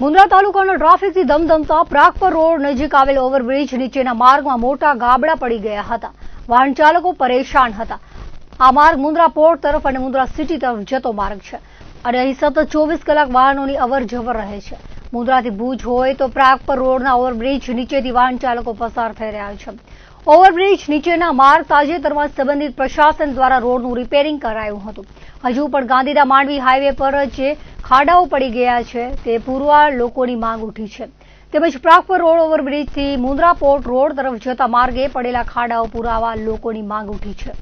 મુન્દ્રા તાલુકાના ટ્રાફિકથી ધમધમતા પ્રાગપર રોડ નજીક આવેલ ઓવરબ્રિજ નીચેના માર્ગમાં મોટા ગાબડા પડી ગયા હતા. વાહન ચાલકો પરેશાન હતા. આ માર્ગ મુન્દ્રા પોર્ટ તરફ અને મુન્દ્રા સિટી તરફ જતો માર્ગ છે અને અહીં સતત 24 કલાક વાહનોની અવરજવર રહે છે. મુન્દ્રાથી ભુજ હોય તો પ્રાગપર રોડના ઓવરબ્રિજ નીચેથી વાહન ચાલકો પસાર થઈ રહ્યા છે. ઓવરબ્રિજ નીચેના માર્ગ તાજેતરમાં સંબંધિત પ્રશાસન દ્વારા રોડનું રિપેરિંગ કરાયું હતું. હજુ પણ ગાંધીધામ માંડવી હાઈવે પર જે ખાડાઓ પડી ગયા છે તે પૂરવા લોકોની માંગ ઉઠી છે. તેમજ પ્રાગપર રોડ ઓવરબ્રિજથી મુન્દ્રા પોર્ટ રોડ તરફ જતા માર્ગે પડેલા ખાડાઓ પુરાવા લોકોની માંગ ઉઠી છે.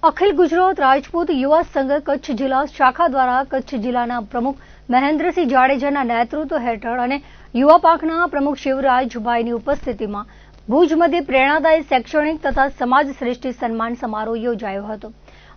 અખિલ ગુજરાત રાજપૂત યુવા સંઘ કચ્છ જિલ્લા શાખા દ્વારા કચ્છ જિલ્લાના પ્રમુખ મહેન્દ્રસિંહ જાડેજાના નેતૃત્વ હેઠળ અને યુવા પાંખના પ્રમુખ શિવરાજભાઈની ઉપસ્થિતિમાં ભુજ મધ્યે પ્રેરણાદાયી શૈક્ષણિક તથા સમાજ શ્રેષ્ઠી સન્માન સમારોહ યોજાયો હતો.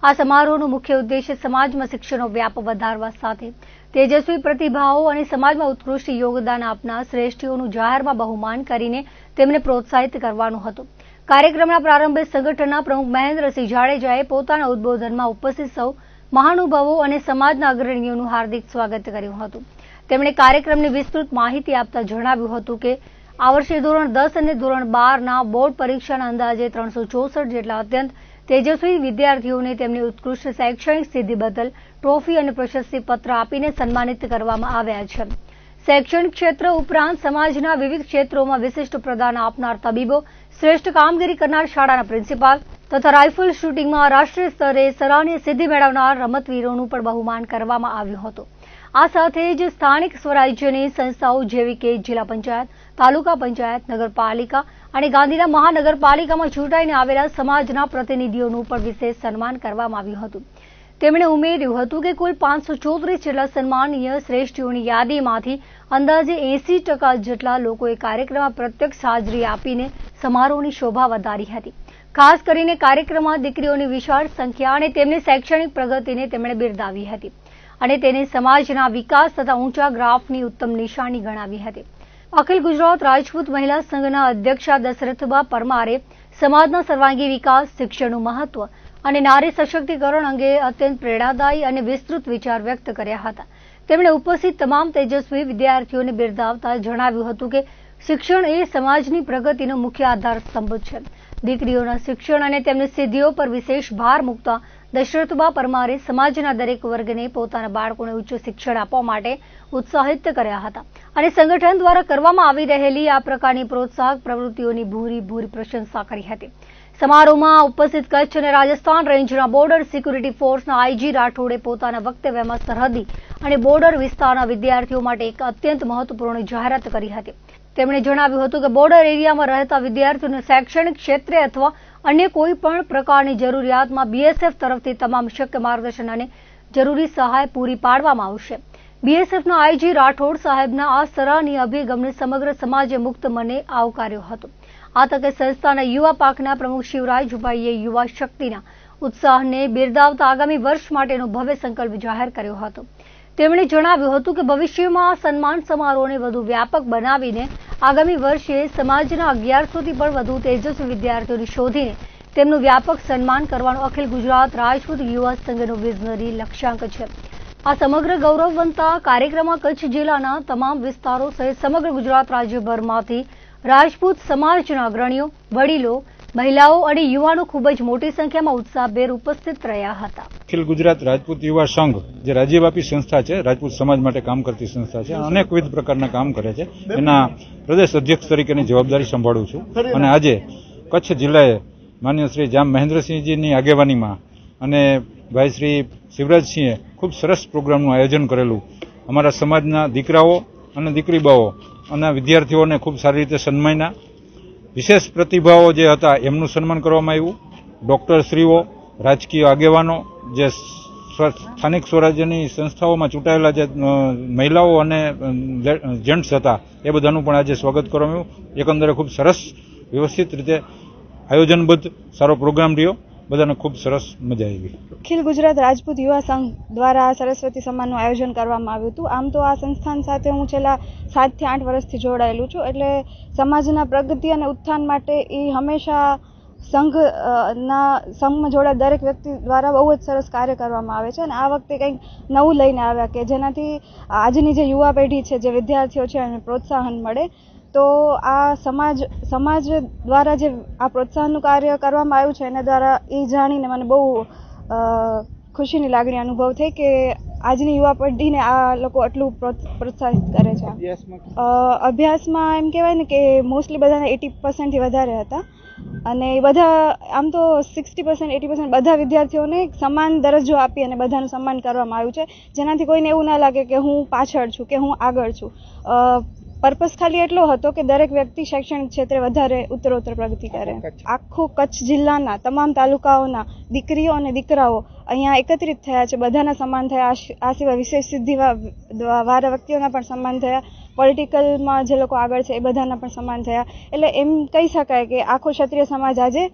આ સમારોહનો મુખ્ય ઉદ્દેશ્ય સમાજમાં શિક્ષણનો વ્યાપ વધારવા સાથે તેજસ્વી પ્રતિભાઓ અને સમાજમાં ઉત્કૃષ્ટ યોગદાન આપનાર શ્રેષ્ઠીઓનું જાહેરમાં બહુમાન કરીને તેમને પ્રોત્સાહિત કરવાનો હતો. કાર્યક્રમના પ્રારંભે સંગઠનના પ્રમુખ મહેન્દ્રસિંહ જાડેજાએ પોતાના ઉદબોધનમાં ઉપસ્થિત સૌ મહાનુભાવો અને સમાજના અગ્રણીઓનું હાર્દિક સ્વાગત કર્યું હતું. તેમણે કાર્યક્રમની વિસ્તૃત માહિતી આપતા જણાવ્યું હતું કે આ વર્ષે ધોરણ 10 અને ધોરણ 12ના બોર્ડ પરીક્ષાના અંદાજે 364 જેટલા અત્યંત તેજસ્વી વિદ્યાર્થીઓને તેમની ઉત્કૃષ્ટ શૈક્ષણિક સિદ્ધિ બદલ ટ્રોફી અને પ્રશસ્તિ પત્ર આપીને સન્માનિત કરવામાં આવ્યા છે. શૈક્ષણિક ક્ષેત્ર ઉપરાંત સમાજના વિવિધ ક્ષેત્રોમાં વિશિષ્ટ પ્રદાન આપનાર તબીબો, શ્રેષ્ઠ કામગીરી કરનાર શાળાના પ્રિન્સિપાલ તથા રાઇફલ શૂટિંગમાં રાષ્ટ્રીય સ્તરે સરાહનીય સિદ્ધિ મેળવનાર રમતવીરોનું પણ બહુમાન કરવામાં આવ્યું હતું. આ સાથે જ સ્થાનિક સ્વરાજ્યની સંસ્થાઓ જેવી કે જિલ્લા પંચાયત, તાલુકા પંચાયત, નગરપાલિકા અને ગાંધીધામ મહાનગરપાલિકામાં ચૂંટાઈને આવેલા સમાજના પ્રતિનિધિઓનું પણ વિશેષ સન્માન કરવામાં આવ્યું હતું. તેમણે ઉમેર્યું હતું કે કુલ 534 જેટલા સન્માનીય શ્રેષ્ઠીઓની યાદીમાંથી અંદાજે 80% જેટલા લોકોએ કાર્યક્રમમાં પ્રત્યક્ષ હાજરી આપીને સમારોહની શોભા વધારી હતી. ખાસ કરીને કાર્યક્રમમાં દીકરીઓની વિશાળ સંખ્યા અને તેમની શૈક્ષણિક પ્રગતિને તેમણે બિરદાવી હતી અને તેને સમાજના વિકાસ તથા ઊંચા ગ્રાફની ઉત્તમ નિશાની ગણાવી હતી. અખિલ ગુજરાત રાજપૂત મહિલા સંઘના અધ્યક્ષા દશરથબા પરમારે સમાજના સર્વાંગી વિકાસ, શિક્ષણનું મહત્વ અને નારી સશક્તિકરણ અંગે અત્યંત પ્રેરણાદાયી અને વિસ્તૃત વિચાર વ્યક્ત કર્યા હતા. તેમણે ઉપસ્થિત તમામ તેજસ્વી વિદ્યાર્થીઓને બિરદાવતા જણાવ્યું હતું કે શિક્ષણ એ સમાજની પ્રગતિનો મુખ્ય આધાર સ્તંભ છે. દીકરીઓના શિક્ષણ અને તેમની સિદ્ધિઓ પર વિશેષ ભાર મૂકતા દશરથબા પરમારે સમાજના દરેક વર્ગને પોતાના બાળકોને ઉચ્ચ શિક્ષણ આપવા માટે ઉત્સાહિત કર્યા હતા અને સંગઠન દ્વારા કરવામાં આવી રહેલી આ પ્રકારની પ્રોત્સાહક પ્રવૃત્તિઓની ભૂરી પ્રશંસા કરી હતી. સમારોહમાં ઉપસ્થિત કચ્છ અને રાજસ્થાન રેન્જના બોર્ડર સિક્યુરિટી ફોર્સના આઈજી રાઠોડે પોતાના વક્તવ્યમાં સરહદી અને બોર્ડર વિસ્તારના વિદ્યાર્થીઓ માટે એક અત્યંત મહત્વપૂર્ણ જાહેરાત કરી હતી. તેમણે જણાવ્યું હતું કે બોર્ડર એરિયામાં રહેતા વિદ્યાર્થીઓને શૈક્ષણિક ક્ષેત્રે અથવા અન્ય કોઈ પણ પ્રકારની જરૂરિયાતમાં બીએસએફ તરફથી તમામ શક્ય માર્ગદર્શન અને જરૂરી સહાય પૂરી પાડવામાં આવશે. બીએસએફના આઈજી રાઠોડ સાહેબના આ સરાહનીય અભિગમને સમગ્ર સમાજે મુક્ત મને આવકાર્યો હતો. આ તકે સંસ્થાના યુવા પાંખના પ્રમુખ શિવરાજભાઈએ યુવા શક્તિના ઉત્સાહને બિરદાવતા આગામી વર્ષ માટેનો ભવ્ય સંકલ્પ જાહેર કર્યો હતો. તેમણે જણાવ્યું હતું કે ભવિષ્યમાં સન્માન સમારોહને વધુ વ્યાપક બનાવીને આગામી વર્ષે સમાજના 1100થી પણ વધુ તેજસ્વી વિદ્યાર્થીઓને શોધીને તેમનું વ્યાપક સન્માન કરવાનો અખિલ ગુજરાત રાજપૂત યુવા સંઘનો વિઝનરી લક્ષ્યાંક છે. આ સમગ્ર ગૌરવવંતા કાર્યક્રમમાં કચ્છ જિલ્લાના તમામ વિસ્તારો સહિત સમગ્ર ગુજરાત રાજ્યભરમાંથી રાજપૂત સમાજના અગ્રણીઓ, વડીલો, મહિલાઓ અને યુવાનો ખૂબ જ મોટી સંખ્યામાં ઉત્સાહભેર ઉપસ્થિત રહ્યા હતા. અખિલ ગુજરાત રાજપૂત યુવા સંઘ જે રાજ્યવ્યાપી સંસ્થા છે, રાજપૂત સમાજ માટે કામ કરતી સંસ્થા છે, અનેકવિધ પ્રકારના કામ કરે છે. એના પ્રદેશ અધ્યક્ષ તરીકેની જવાબદારી સંભાળું છું અને આજે કચ્છ જિલ્લાએ માન્ય શ્રી જામ મહેન્દ્રસિંહજીની આગેવાનીમાં અને ભાઈ શ્રી શિવરાજસિંહે ખૂબ સરસ પ્રોગ્રામનું આયોજન કરેલું. અમારા સમાજના દીકરાઓ અને દીકરીબાઓ અને વિદ્યાર્થીઓને ખૂબ સારી રીતે સન્માન્યા. વિશેષ પ્રતિભાઓ જે હતા એમનું સન્માન કરવામાં આવ્યું. ડોક્ટરશ્રીઓ, રાજકીય આગેવાનો, જે સ્થાનિક સ્વરાજ્યની સંસ્થાઓમાં ચૂંટાયેલા જે મહિલાઓ અને જેન્ટ્સ હતા એ બધાનું પણ આજે સ્વાગત કરવામાં આવ્યું. એકંદરે ખૂબ સરસ વ્યવસ્થિત રીતે આયોજનબદ્ધ સારો પ્રોગ્રામ રહ્યો. બધાને ખૂબ સરસ મજા આવી. અખિલ ગુજરાત રાજપૂત યુવા સંઘ દ્વારા સરસ્વતી સન્માનનું આયોજન કરવામાં આવ્યું હતું. આમ તો આ સંસ્થાન સાથે હું છેલ્લા 7 થી 8 વર્ષથી જોડાયેલું છું, એટલે સમાજના પ્રગતિ અને ઉત્થાન માટે એ હંમેશા સંઘમાં જોડાયેલ દરેક વ્યક્તિ દ્વારા બહુ જ સરસ કાર્ય કરવામાં આવે છે અને આ વખતે કંઈક નવું લઈને આવ્યા કે જેનાથી આજની જે યુવા પેઢી છે, જે વિદ્યાર્થીઓ છે, એને પ્રોત્સાહન મળે. તો આ સમાજ દ્વારા જે આ પ્રોત્સાહનનું કાર્ય કરવામાં આવ્યું છે એના દ્વારા એ જાણીને મને બહુ ખુશીની લાગણી અનુભવ થઈ કે આજની યુવા પેઢીને આ લોકો આટલું પ્રોત્સાહિત કરે છે. અભ્યાસમાં એમ કહેવાય ને કે મોસ્ટલી બધાને 80% થી વધારે હતા અને એ બધા આમ તો 60% 80% બધા વિદ્યાર્થીઓને સમાન દરજ્જો આપી અને બધાનું સન્માન કરવામાં આવ્યું છે, જેનાથી કોઈને એવું ના લાગે કે હું પાછળ છું કે હું આગળ છું. પર્પસ ખાલી એટલો હતો કે દરેક વ્યક્તિ શૈક્ષણિક ક્ષેત્રે વધારે ઉત્તરોત્તર પ્રગતિ કરે. આખું કચ્છ જિલ્લાના તમામ તાલુકાઓના દીકરીઓ અને દીકરાઓ અહીંયા એકત્રિત થયા છે, બધાના સન્માન થયા. આ સિવાય વિશેષ સિદ્ધિ વાળા વ્યક્તિઓના પણ સન્માન થયા. પોલિટિકલમાં જે લોકો આગળ છે એ બધાના પણ સન્માન થયા. એટલે એમ કહી શકાય કે આખો ક્ષત્રિય સમાજ આજે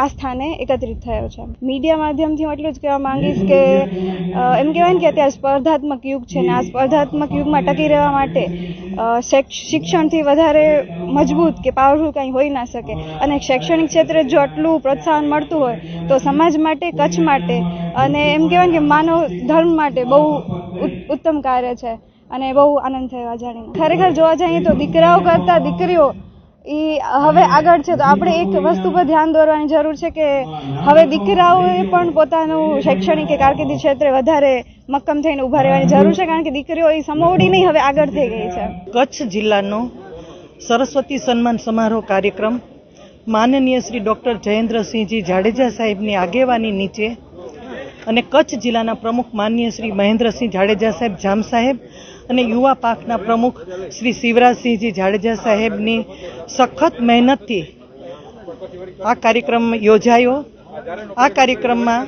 આ સ્થાને એકત્રિત થયો છે. મીડિયા માધ્યમથી હું એટલું જ કહેવા માંગીશ કે એમ કહેવાય ને કે અત્યારે સ્પર્ધાત્મક યુગ છે ને આ સ્પર્ધાત્મક યુગમાં ટકી રહેવા માટે શિક્ષણથી વધારે મજબૂત કે પાવરફુલ કંઈ હોઈ ના શકે અને શૈક્ષણિક ક્ષેત્રે જો આટલું પ્રોત્સાહન મળતું હોય તો સમાજ માટે, કચ્છ માટે અને એમ કહેવાય કે માનવ ધર્મ માટે બહુ ઉત્તમ કાર્ય છે અને બહુ આનંદ થયો આ જાણીને. ખરેખર જોવા જઈએ તો દીકરાઓ કરતાં દીકરીઓ એ હવે આગળ છે, તો આપણે એક વસ્તુ પર ધ્યાન દોરવાની જરૂર છે કે હવે દીકરાઓએ પણ પોતાનું શૈક્ષણિક કે કારકિર્દી ક્ષેત્રે વધારે મક્કમ થઈને ઊભા રહેવાની જરૂર છે, કારણ કે દીકરીઓ એ સમોવડી નહીં હવે આગળ થઈ ગઈ છે. કચ્છ જિલ્લાનો સરસ્વતી સન્માન સમારોહ કાર્યક્રમ માનનીય શ્રી ડૉક્ટર જયેન્દ્રસિંહજી જાડેજા સાહેબની આગેવાની નીચે અને કચ્છ જિલ્લાના પ્રમુખ માનનીય શ્રી મહેન્દ્રસિંહ જાડેજા સાહેબ જામ સાહેબ અને યુવા પાંખના પ્રમુખ શ્રી શિવરાજસિંહજી જાડેજા સાહેબની સખત મહેનતથી આ કાર્યક્રમ યોજાયો. આ કાર્યક્રમમાં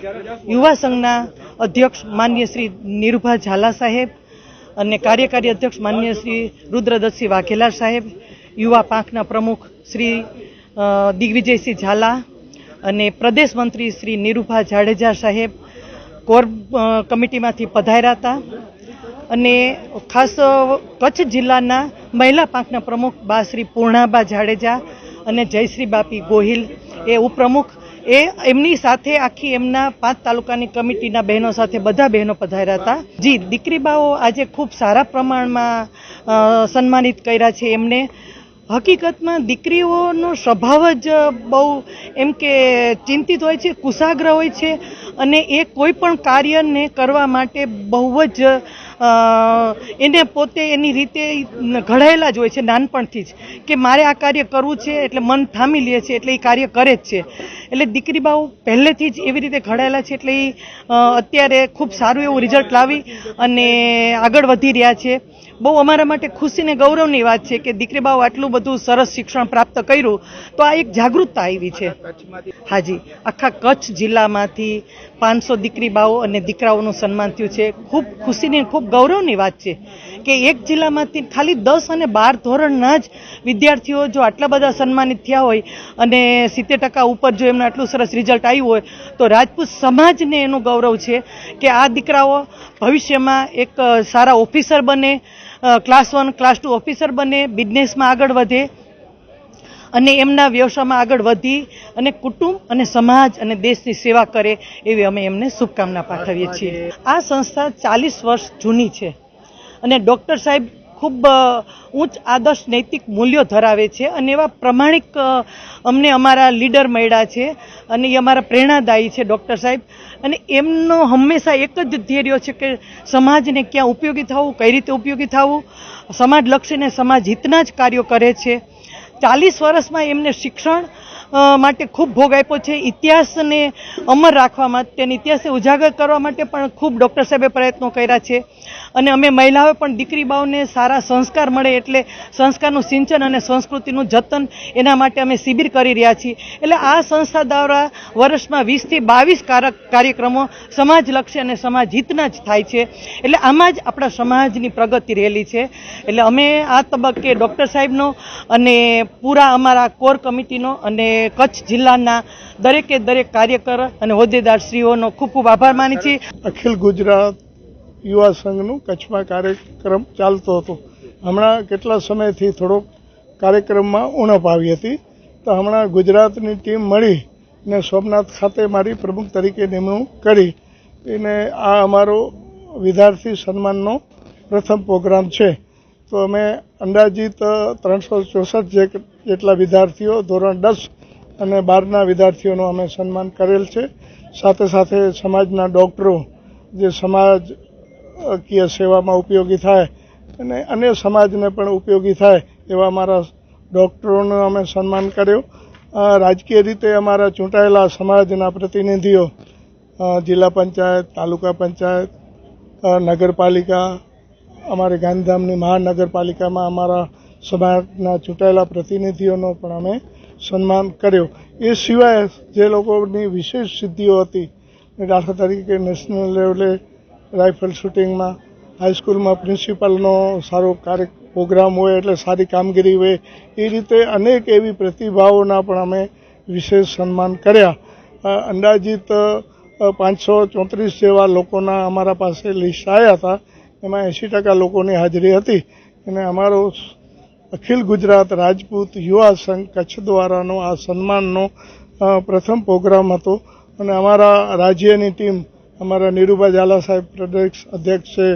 યુવા સંઘના અધ્યક્ષ માનનીય શ્રી નીરુભા ઝાલા સાહેબ અને કાર્યકારી અધ્યક્ષ માનનીય શ્રી રુદ્રદત્તસિંહ વાઘેલા સાહેબ, યુવા પાંખના પ્રમુખ શ્રી દિગ્વિજયસિંહ ઝાલા અને પ્રદેશ મંત્રી શ્રી નીરુભા જાડેજા સાહેબ કોર કમિટીમાંથી પધાર્યા હતા અને ખાસ કચ્છ જિલ્લાના મહિલા પાંખના પ્રમુખ બા શ્રી પૂર્ણાબા જાડેજા અને જયશ્રી બાપી ગોહિલ એ ઉપપ્રમુખ એમની સાથે આખી એમના 5 તાલુકાની કમિટીના બહેનો સાથે બધા બહેનો પધાર્યા હતા. જી, દીકરીબાઓ આજે ખૂબ સારા પ્રમાણમાં સન્માનિત કર્યા છે. એમને હકીકતમાં દીકરીઓનો સ્વભાવ જ બહુ એમ કે ચિંતિત હોય છે, કુશાગ્ર હોય છે અને એ કોઈ પણ કાર્યને કરવા માટે બહુ જ એને પોતે એની રીતે ઘડાયેલા જ હોય છે નાનપણથી જ કે મારે આ કાર્ય કરવું છે એટલે મન થામી લે છે એટલે એ કાર્ય કરે જ છે. એટલે દીકરીબાઓ પહેલેથી જ એવી રીતે ઘડાયેલા છે એટલે એ અત્યારે ખૂબ સારું એવું રિઝલ્ટ લાવી અને આગળ વધી રહ્યા છે. બહુ અમારા માટે ખુશી ને ગૌરવની વાત છે કે દીકરીબાઓ આટલું બધું સરસ શિક્ષણ પ્રાપ્ત કર્યું તો આ એક જાગૃતતા આવી છે. હાજી, આખા કચ્છ જિલ્લામાંથી 500 દીકરીબાઓ અને દીકરાઓનું સન્માન થયું છે. ખૂબ ખુશીની ખૂબ ગૌરવની વાત છે કે એક જિલ્લામાંથી ખાલી 10 અને 12 ધોરણના જ વિદ્યાર્થીઓ જો આટલા બધા સન્માનિત થયા હોય અને 70% ઉપર જો એમનું આટલું સરસ રિઝલ્ટ આવ્યું હોય તો રાજપૂત સમાજને એનું ગૌરવ છે કે આ દીકરાઓ ભવિષ્યમાં એક સારા ઓફિસર બને, ક્લાસ 1 ક્લાસ 2 ઓફિસર બને, બિઝનેસમાં આગળ વધે અને એમના વ્યવસાયમાં આગળ વધી અને કુટુંબ અને સમાજ અને દેશની સેવા કરે એવી અમે એમને શુભકામના પાઠવીએ છીએ. આ સંસ્થા 40 વર્ષ જૂની છે અને ડૉક્ટર સાહેબ ખૂબ ઉચ્ચ આદર્શ નૈતિક મૂલ્યો ધરાવે છે અને એવા પ્રમાણિક અમને અમારા લીડર મળ્યા છે અને એ અમારા પ્રેરણાદાયી છે ડૉક્ટર સાહેબ. અને એમનો હંમેશા એક જ ધ્યેય છે કે સમાજને ક્યાં ઉપયોગી થવું, કઈ રીતે ઉપયોગી થવું, સમાજલક્ષી ને સમાજ હિતના જ કાર્યો કરે છે. 40 વર્ષમાં એમને શિક્ષણ માટે ખૂબ ભોગ આપ્યો છે. ઇતિહાસને અમર રાખવા માટે અને ઇતિહાસને ઉજાગર કરવા માટે પણ ખૂબ ડૉક્ટર સાહેબે પ્રયત્નો કર્યા છે અને અમે મહિલાઓ પણ દીકરીબાઓને સારા સંસ્કાર મળે એટલે સંસ્કારનું સિંચન અને સંસ્કૃતિનું જતન એના માટે અમે શિબિર કરી રહ્યા છીએ. એટલે આ સંસ્થા દ્વારા વર્ષમાં 20 થી 22 કાર્યક્રમો સમાજલક્ષી અને સમાજ હિતના જ થાય છે. એટલે આમાં જ આપણા સમાજની પ્રગતિ રહેલી છે. એટલે અમે આ તબક્કે ડૉક્ટર સાહેબનો અને પૂરા અમારા કોર કમિટીનો અને કચ્છ જિલ્લાના દરેકે દરેક કાર્યકર અને હોદ્દેદારશ્રીઓનો ખૂબ ખૂબ આભાર માની છીએ. અખિલ ગુજરાત યુવા સંઘનું કચ્છમાં કાર્યક્રમ ચાલતો હતો. હમણાં કેટલા સમયથી થોડોક કાર્યક્રમમાં ઉણપ આવી હતી તો હમણાં ગુજરાતની ટીમ મળી ને સોમનાથ ખાતે મારી પ્રમુખ તરીકે નિમણૂક કરી અને આ અમારો વિદ્યાર્થી સન્માનનો પ્રથમ પ્રોગ્રામ છે. તો અમે અંદાજિત 364 જેટલા વિદ્યાર્થીઓ ધોરણ 10 અને 12ના વિદ્યાર્થીઓનું અમે સન્માન કરેલ છે. સાથે સાથે સમાજના ડૉક્ટરો જે સમાજકીય સેવામાં ઉપયોગી થાય અને અન્ય સમાજને પણ ઉપયોગી થાય એવા અમારા ડૉક્ટરોનું અમે સન્માન કર્યો. રાજકીય રીતે અમારા ચૂંટાયેલા સમાજના પ્રતિનિધિઓ જિલ્લા પંચાયત, તાલુકા પંચાયત, નગરપાલિકા, અમારે ગાંધીધામની મહાનગરપાલિકામાં અમારા સમાજના ચૂંટાયેલા પ્રતિનિધિઓનો પણ અમે સન્માન કર્યો. એ સિવાય જે લોકોની વિશેષ સિદ્ધિઓ હતી, દાખલા તરીકે નેશનલ લેવલે રાઇફલ શૂટિંગમાં, હાઈસ્કૂલમાં પ્રિન્સિપાલનો સારો પ્રોગ્રામ હોય એટલે સારી કામગીરી હોય, એ રીતે અનેક એવી પ્રતિભાઓના પણ અમે વિશેષ સન્માન કર્યા. અંદાજિત 534 જેવા લોકોના અમારા પાસે લિસ્ટ આવ્યા હતા. એમાં 80% લોકોની હાજરી હતી. અને અમારો અખિલ ગુજરાત રાજપૂત યુવા સંઘ કચ્છ દ્વારાનો આ સન્માનનો પ્રથમ પ્રોગ્રામ હતો. અને અમારા રાજ્યની ટીમ, અમારા નીરુબા ઝાલા સાહેબ પ્રદેશ અધ્યક્ષ છે,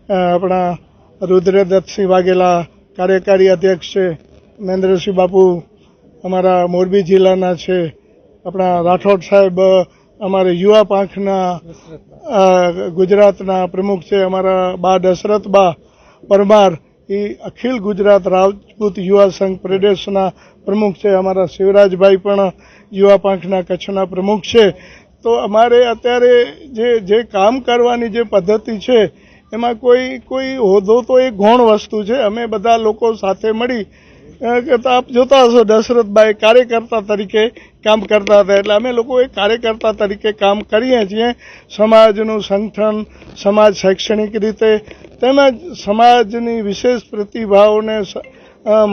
આપણા રુદ્રદત્તસિંહ વાઘેલા કાર્યકારી અધ્યક્ષ છે, મહેન્દ્રસિંહ બાપુ અમારા મોરબી જિલ્લાના છે, આપણા રાઠોડ સાહેબ અમારે યુવા પાંખના ગુજરાતના પ્રમુખ છે, અમારા બા દશરથબા પરમાર એ અખિલ ગુજરાત રાજપૂત યુવા સંઘ પ્રદેશના પ્રમુખ છે, અમારા શિવરાજભાઈ પણ યુવા પાંખના કચ્છના પ્રમુખ છે. તો અમારે અત્યારે જે કામ કરવાની જે પદ્ધતિ છે એમાં કોઈ હોદ્દો તો એક ગૌણ વસ્તુ છે. અમે બધા લોકો સાથે મળી, આપ જોતા હશો દશરથભાઈ કાર્યકર્તા તરીકે કામ કરતા હતા, એટલે અમે લોકો એક કાર્યકર્તા તરીકે કામ કરીએ છીએ. સમાજનું સંગઠન, સમાજ શૈક્ષણિક રીતે તેમજ સમાજની વિશેષ પ્રતિભાઓને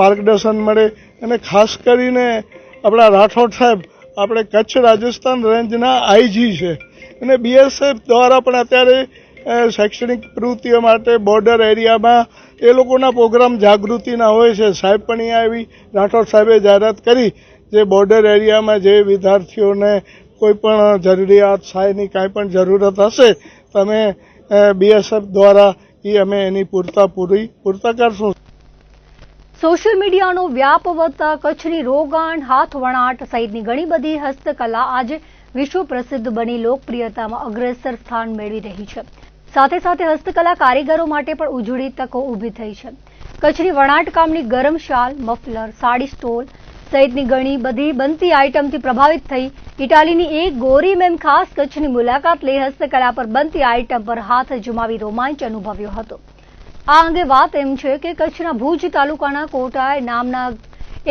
માર્ગદર્શન મળે. અને ખાસ કરીને આપણા રાઠોડ સાહેબ આપણે કચ્છ રાજસ્થાન રેન્જના આઈજી છે અને બીએસએફ દ્વારા પણ અત્યારે શૈક્ષણિક પ્રવૃત્તિઓ માટે બોર્ડર એરિયામાં એ લોકોના પ્રોગ્રામ જાગૃતિના હોય છે. સાહેબ પણ અહીંયા આવી રાઠોડ સાહેબે જાહેરાત કરી જે બોર્ડર એરિયામાં જે વિદ્યાર્થીઓને કોઈ પણ જરૂરિયાત સહાયની કાંઈ પણ જરૂરત હશે તો અમે બીએસએફ દ્વારા અમે એની પૂરતા કરશું. સોશિયલ મીડિયાનો વ્યાપ વધતા કચ્છની રોગાન, હાથ વણાટ સહિતની ઘણી બધી હસ્તકલા આજે વિશ્વ પ્રસિદ્ધ બની લોકપ્રિયતામાં અગ્રેસર સ્થાન મેળવી રહી છે. સાથે સાથે હસ્તકલા કારીગરો માટે પણ ઉજળી તકો ઊભી થઈ છે. કચ્છની વણાટકામની ગરમ શાલ, મફલર, સાડી સ્ટોલ સહિતની ઘણી બધી બનતી આઇટમથી પ્રભાવિત થઈ ઇટાલીની એક ગોરી મેમ ખાસ કચ્છની મુલાકાત લઈ હસ્તકલા પર બનતી આઇટમ પર હાથ જમાવી રોમાંચ અનુભવ્યો હતો. આ અંગે વાત એમ છે કે કચ્છના ભુજ તાલુકાના કોટાય નામના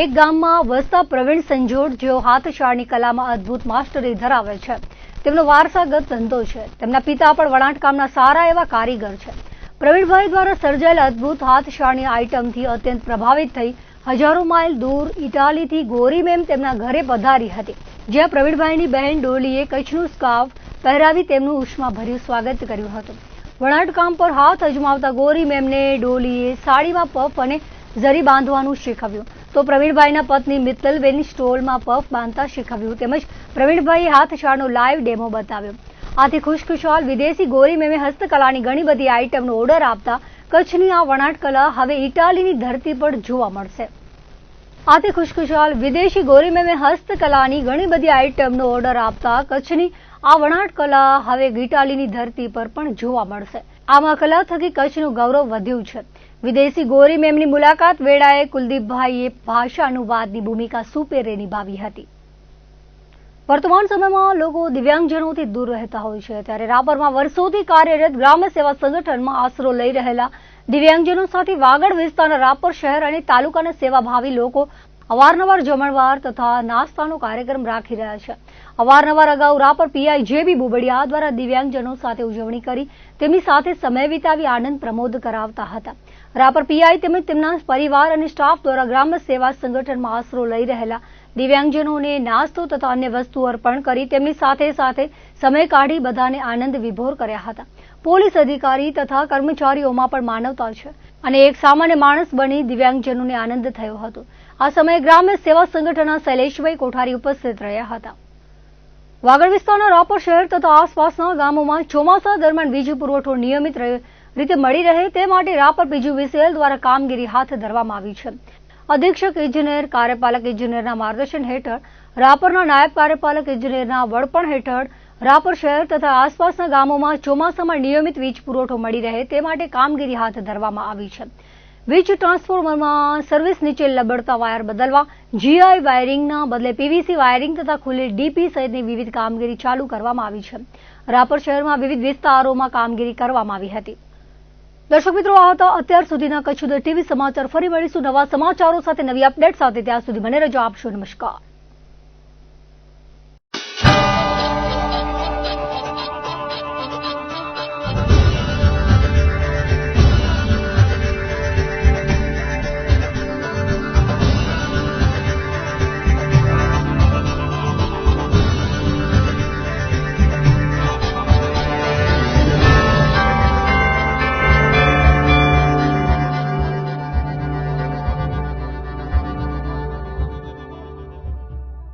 એક ગામમાં વસતા પ્રવીણ સંજોડ, જેઓ હાથશાળની કલામાં અદ્ભુત માસ્ટરી ધરાવે છે. તેમનો વારસાગત ધંધો છે. તેમના પિતા પણ વણાટકામના સારા એવા કારીગર છે. પ્રવીણભાઈ દ્વારા સર્જાયેલા અદ્ભુત હાથશાળની આઇટમથી અત્યંત પ્રભાવિત થઈ હજારો માઇલ દૂર ઇટાલીથી ગોરી મેમ તેમના ઘરે પધારી હતી, જ્યાં પ્રવીણભાઈની બહેન ડોલીએ કચ્છનું સ્કાર્ફ પહેરાવી તેમનું ઉષ્માભર્યું સ્વાગત કર્યું હતું. વણાટકામ પર હાથ અજમાવતા ગોરી મેમને ડોલીએ સાડીમાં પફ અને ઝરી બાંધવાનું શીખવ્યું, તો પ્રવીણભાઈના પત્ની મિત્તલબેનની સ્ટોલમાં પફ બાંધતા શીખવ્યું. તેમજ પ્રવીણભાઈએ હાથશાળનો લાઈવ ડેમો બતાવ્યો. આથી ખુશખુશાલ વિદેશી ગોરી મેમે હસ્તકલાની ઘણી બધી આઇટમનો ઓર્ડર આપતા કચ્છની આ વણાટકલા હવે ઇટાલીની ધરતી પર જોવા મળશે. આથી ખુશખુશાલ વિદેશી ગોરી મેમે હસ્તકલાની ઘણી બધી આઇટમનો ઓર્ડર આપતા કચ્છની આ વણાટકલા હવે ઇટાલીની ધરતી પર પણ જોવા મળશે. આમાં કલા થકી કચ્છનું ગૌરવ વધ્યું છે. વિદેશી ગોરી મેમની મુલાકાત વેળાએ કુલદીપભાઈએ ભાષા અનુવાદની ભૂમિકા સુપેરે નિભાવી હતી. વર્તમાન સમયમાં લોકો દિવ્યાંગજનોથી દૂર રહેતા હોય છે, ત્યારે રાપરમાં વર્ષોથી કાર્યરત ગ્રામ્ય સેવા સંગઠનમાં આશરો લઈ રહેલા દિવ્યાંગજનો સાથે વાગડ વિસ્તારના રાપર શહેર અને તાલુકાના સેવાભાવી લોકો અવારનવાર જમણવાર તથા નાસ્તાનો કાર્યક્રમ રાખી રહ્યા છે. અવારનવાર અગાઉ રાપર પીઆઈ જેબી બુબડિયા દ્વારા દિવ્યાંગજનો સાથે ઉજવણી કરી તેમની સાથે સમય વિતાવી આનંદ પ્રમોદ કરાવતા હતા. રાપર પીઆઈ તેમજ તેમના પરિવાર અને સ્ટાફ દ્વારા ગ્રામ્ય સેવા સંગઠનમાં આશરો લઈ રહેલા દિવ્યાંગજનોને નાસ્તો તથા અન્ય વસ્તુ અર્પણ કરી તેમની સાથે સમય કાઢી બધાને આનંદ વિભોર કર્યા હતા. પોલીસ અધિકારી તથા કર્મચારીઓમાં પણ માનવતા છે અને એક સામાન્ય માણસ બની દિવ્યાંગજનોને આનંદ થયો હતો. આ સમયે ગ્રામ્ય સેવા સંગઠનના શૈલેષભાઈ કોઠારી ઉપસ્થિત રહ્યા હતા. વાગડ વિસ્તારના રાપર શહેર તથા આસપાસના ગામોમાં ચોમાસા દરમિયાન વીજ પુરવઠો નિયમિત રીતે મળી રહે તે માટે રાપર પીજીવીસીએલ દ્વારા કામગીરી હાથ ધરવામાં આવી છે. અધિક્ષક ઇજનેર કાર્યપાલક ઇજનેરના માર્ગદર્શન હેઠળ રાપરના નાયબ કાર્યપાલક ઇજનેરના વડપણ હેઠળ રાપર શહેર તથા આસપાસના ગામોમાં ચોમાસામાં નિયમિત વીજ પુરવઠો મળી રહે તે માટે કામગીરી હાથ ધરવામાં આવી છે. વીજ ટ્રાન્સફોર્મરમાં સર્વિસ નીચે લબડતા વાયર બદલવા, જીઆઈ વાયરિંગના બદલે પીવીસી વાયરિંગ તથા ખુલ્લી ડીપી સહિતની વિવિધ કામગીરી ચાલુ કરવામાં આવી છે. રાપર શહેરમાં વિવિધ વિસ્તારોમાં કામગીરી કરવામાં આવી હતી. દર્શક મિત્રો, આ હતા અત્યાર સુધીના કચ્છ ઉદય ટીવી સમાચાર. ફરી મળીશું નવા સમાચારો સાથે, નવી અપડેટ સાથે. ત્યાં સુધી મને રજા આપશો. નમસ્કાર.